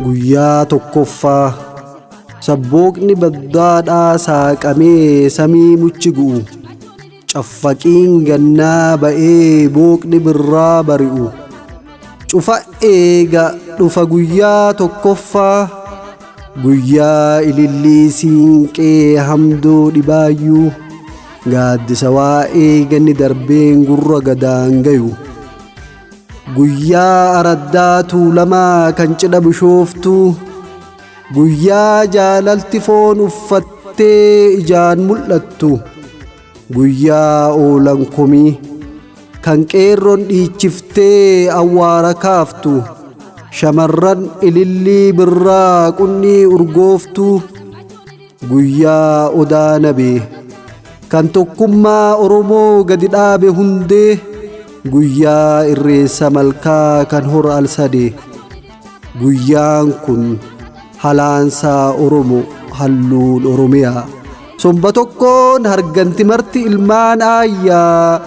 guyyaa tokkoffaa sabbookni baddaadhaa saaqamee samii muchi gu'u caffaqiin gannaa ba'ee booqni birraa bari'u cufa eega dhufa guyyaa tokkoffaa guyyaa ilillii siinqee hamdoo dhibaayyuu gaaddisa waa'ee ganni darbeen gurra gadaan gayu guyyaa araddaa tuulamaa kan cidha bishooftuu guyyaa jaalalti foon uffattee ijaan mul'attu guyyaa oolan komii kan qeerroon dhiichiftee awwaara kaaftu shamarran ilillii birraa qunnii urgooftuu guyyaa odaa nabee kan tokkummaa Oromoo gadi dhaabe hundee guyyaa irreessa malkaa kan hora al-sadee guyyaan kun halaansaa Oromoo halluun Oromiyaa somba tokkoon harganti marti ilmaan aayyaa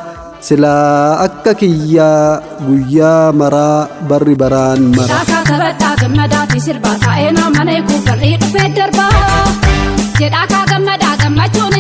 silaa akka kiyyaa guyyaa maraa barri baraan mara Shaka kabaddaa gammadaati sirbaa taa'ee nama neekuu barrii dhufee darbaa jedhaa kaa gammadaa gammachuun